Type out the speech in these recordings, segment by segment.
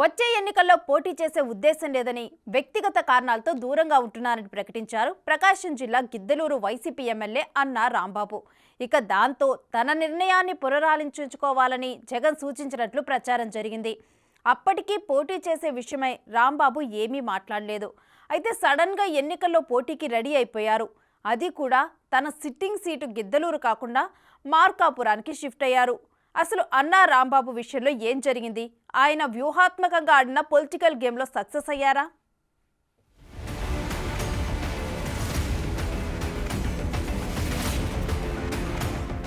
వచ్చే ఎన్నికల్లో పోటీ చేసే ఉద్దేశం లేదని వ్యక్తిగత కారణాలతో దూరంగా ఉంటున్నారని ప్రకటించారు ప్రకాశం జిల్లా గిద్దలూరు వైసీపీ ఎమ్మెల్యే అన్నా రాంబాబు. ఇక దాంతో తన నిర్ణయాన్ని పునరాలోచించుకోవాలని జగన్ సూచించినట్లు ప్రచారం జరిగింది. అప్పటికీ పోటీ చేసే విషయమై రాంబాబు ఏమీ మాట్లాడలేదు. అయితే సడన్గా ఎన్నికల్లో పోటీకి రెడీ అయిపోయారు. అది కూడా తన సిట్టింగ్ సీటు గిద్దలూరు కాకుండా మార్కాపురానికి షిఫ్ట్ అయ్యారు. అసలు అన్నా రాంబాబు విషయంలో ఏం జరిగింది? ఆయన వ్యూహాత్మకంగా ఆడిన పొలిటికల్ గేమ్లో సక్సెస్ అయ్యారా?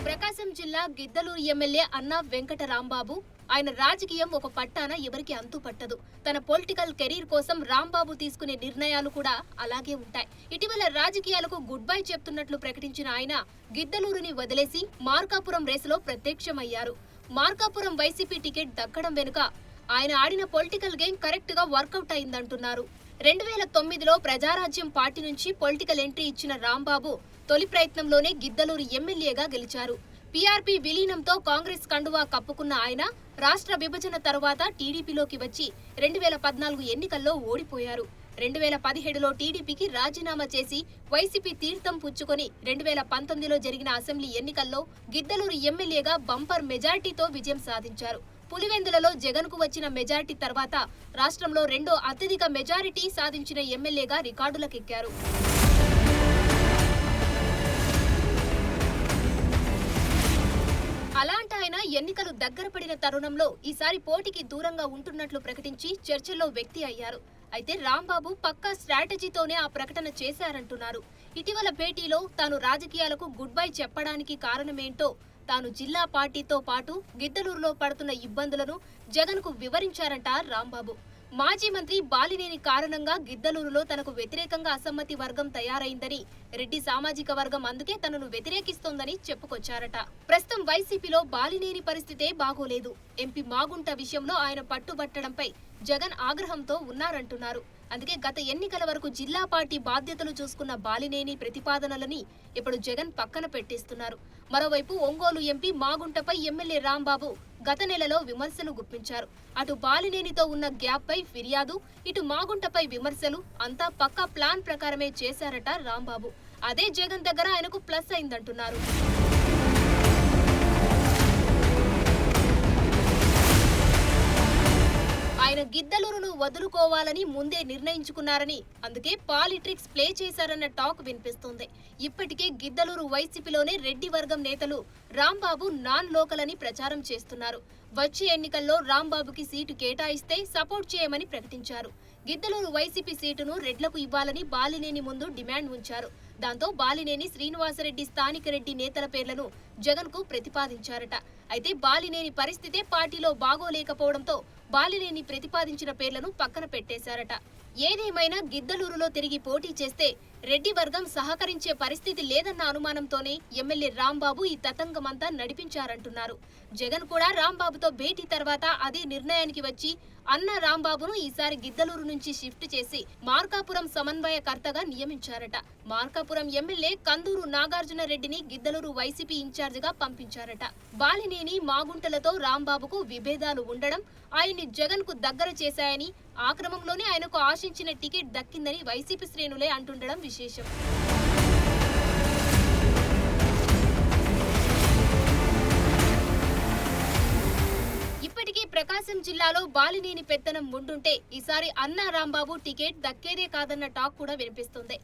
ప్రకాశం జిల్లా గిద్దలూరు ఎమ్మెల్యే అన్నా వెంకట రాంబాబు. ఆయన రాజకీయం ఒక పట్టాన ఎవరికి అంతుపట్టదు. తన పొలిటికల్ కెరీర్ కోసం రాంబాబు తీసుకునే నిర్ణయాలు కూడా అలాగే ఉంటాయి. ఇటీవల రాజకీయాలకు గుడ్ బై చెప్తున్నట్లు ప్రకటించిన ఆయన గిద్దలూరుని వదిలేసి మార్కాపురం రేసులో ప్రత్యక్షమయ్యారు. మార్కాపురం వైసీపీ టికెట్ దక్కడం వెనుక ఆయన ఆడిన పొలిటికల్ గేమ్ కరెక్ట్ గా వర్కౌట్ అయిందంటున్నారు. 2009లో ప్రజారాజ్యం పార్టీ నుంచి పొలిటికల్ ఎంట్రీ ఇచ్చిన రాంబాబు తొలి ప్రయత్నంలోనే గిద్దలూరు ఎమ్మెల్యేగా గెలిచారు. పీఆర్పీ విలీనంతో కాంగ్రెస్ కండువా కప్పుకున్న ఆయన రాష్ట్ర విభజన తరువాత టీడీపీలోకి వచ్చి 2014 ఎన్నికల్లో ఓడిపోయారు. 2017లో టీడీపీకి రాజీనామా చేసి వైసీపీ తీర్థం పుచ్చుకొని 2019లో జరిగిన అసెంబ్లీ ఎన్నికల్లో గిద్దలూరు ఎమ్మెల్యేగా బంపర్ మెజార్టీతో విజయం సాధించారు. పులివెందులలో జగన్ కు వచ్చిన మెజార్టీ తర్వాత రాష్ట్రంలో రెండో అత్యధిక మెజారిటీ సాధించిన ఎమ్మెల్యేగా రికార్డులకెక్కారు. అలాంటి ఆయన ఎన్నికలు దగ్గర పడిన తరుణంలో ఈసారి పోటీకి దూరంగా ఉంటున్నట్లు ప్రకటించి చర్చల్లో వ్యక్తి అయ్యారు. అయితే రాంబాబు పక్కా స్ట్రాటజీతోనే ఆ ప్రకటన చేశారంటున్నారు. ఇటీవల భేటీలో తాను రాజకీయాలకు గుడ్ బై చెప్పడానికి కారణమేంటో, తాను జిల్లా పార్టీతో పాటు గిద్దలూరులో పడుతున్న ఇబ్బందులను జగన్ కు వివరించారంట రాంబాబు. మాజీ మంత్రి బాలినేని కారణంగా గిద్దలూరులో తనకు వ్యతిరేకంగా అసమ్మతి వర్గం తయారైందని, రెడ్డి సామాజిక వర్గం అందుకే తనను వ్యతిరేకిస్తోందని చెప్పుకొచ్చారట. ప్రస్తుతం వైసీపీలో బాలినేని పరిస్థితే బాగోలేదు. ఎంపీ మాగుంట విషయంలో ఆయన పట్టుబట్టడంపై జగన్ ఆగ్రహంతో ఉన్నారంటున్నారు. అందుకే గత ఎన్నికల వరకు జిల్లా పార్టీ బాధ్యతలు చూసుకున్న బాలినేని ప్రతిపాదనలని ఇప్పుడు జగన్ పక్కన పెట్టేస్తున్నారు. మరోవైపు ఒంగోలు ఎంపీ మాగుంటపై ఎమ్మెల్యే రాంబాబు గత నెలలో విమర్శలు గుప్పించారు. అటు బాలినేనితో ఉన్న గ్యాప్ పై ఫిర్యాదు, ఇటు మాగుంటపై విమర్శలు అంతా పక్కా ప్లాన్ ప్రకారమే చేశారట రాంబాబు. అదే జగన్ దగ్గర ఆయనకు ప్లస్ అయిందంటున్నారు. ఆయన గిద్దలూరును వదులుకోవాలని ముందే నిర్ణయించుకున్నారని, అందుకే పాలిట్రిక్స్ ప్లే చేశారన్న టాక్ వినిపిస్తోంది. ఇప్పటికే గిద్దలూరు వైసీపీలోనే రెడ్డి వర్గం నేతలు రాంబాబు నాన్ లోకల్ అని ప్రచారం చేస్తున్నారు. వచ్చే ఎన్నికల్లో రాంబాబుకి సీటు కేటాయిస్తే సపోర్ట్ చేయమని ప్రకటించారు. గిద్దలూరు వైసీపీ సీటును రెడ్లకు ఇవ్వాలని బాలినేని ముందు డిమాండ్ ఉంచారు. దాంతో బాలినేని శ్రీనివాసరెడ్డి స్థానిక రెడ్డి నేతల పేర్లను జగన్ కు ప్రతిపాదించారట. అయితే బాలినేని పరిస్థితే పార్టీలో బాగోలేకపోవడంతో బాలినేని ప్రతిపాదించిన పేర్లను పక్కన పెట్టేశారట. ఏదేమైనా గిద్దలూరులో తిరిగి పోటీ చేస్తే రెడ్డి వర్గం సహకరించే పరిస్థితి లేదన్న అనుమానంతోనే ఎమ్మెల్యే రాంబాబు ఈ తతంగమంతా నడిపించారంటున్నారు. జగన్ కూడా రాంబాబుతో భేటీ తర్వాత అదే నిర్ణయానికి వచ్చి అన్న రాంబాబును ఈసారి గిద్దలూరు నుంచి షిఫ్ట్ చేసి మార్కాపురం సమన్వయకర్తగా నియమించారట. మార్కాపురం ఎమ్మెల్యే కందూరు నాగార్జున రెడ్డిని గిద్దలూరు వైసీపీ ఇన్ఛార్జిగా పంపించారట. బాలినేని మాగుంటలతో రాంబాబుకు విభేదాలు ఉండడం ఆయన్ని జగన్ కు దగ్గర చేశాయని, ఆ క్రమంలోనే ఆయనకు ఆశించిన టికెట్ దక్కిందని వైసీపీ శ్రేణులే అంటుండడం విశేషం. ఇప్పటికీ ప్రకాశం జిల్లాలో బాలినేని పెత్తనం ఉండుంటే ఈసారి అన్నా రాంబాబు టికెట్ దక్కేదే కాదన్న టాక్ కూడా వినిపిస్తుంది.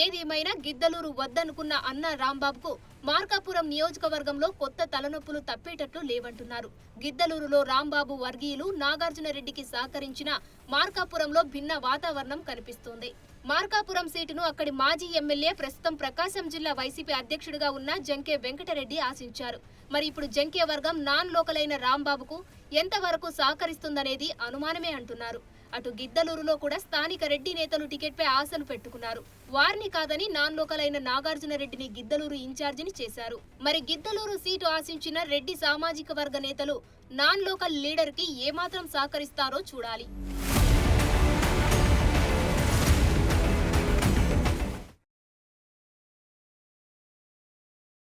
ఏదేమైనా గిద్దలూరు వద్దనుకున్న అన్నా రాంబాబుకు మార్కాపురం నియోజకవర్గంలో కొత్త తలనొప్పులు తప్పేటట్లు లేవంటున్నారు. గిద్దలూరులో రాంబాబు వర్గీయులు నాగార్జున రెడ్డికి సహకరించిన మార్కాపురంలో భిన్న వాతావరణం కనిపిస్తోంది. మార్కాపురం సీటును అక్కడి మాజీ ఎమ్మెల్యే, ప్రస్తుతం ప్రకాశం జిల్లా వైసీపీ అధ్యక్షుడిగా ఉన్న జంకే వెంకటరెడ్డి ఆశించారు. మరి ఇప్పుడు జంకే వర్గం నాన్ లోకల్ అయిన రాంబాబుకు ఎంతవరకు సహకరిస్తుందనేది అనుమానమే అంటున్నారు. అటు గిద్దలూరులో కూడా స్థానిక రెడ్డి నేతలు టికెట్పై ఆశలు పెట్టుకున్నారు. వారిని కాదని నాన్ లోకల్ అయిన నాగార్జున రెడ్డిని గిద్దలూరు ఇన్ఛార్జిని చేశారు. మరి గిద్దలూరు సీటు ఆశించిన రెడ్డి సామాజిక వర్గ నేతలు నాన్ లోకల్ లీడర్ కి ఏమాత్రం సహకరిస్తారో చూడాలి.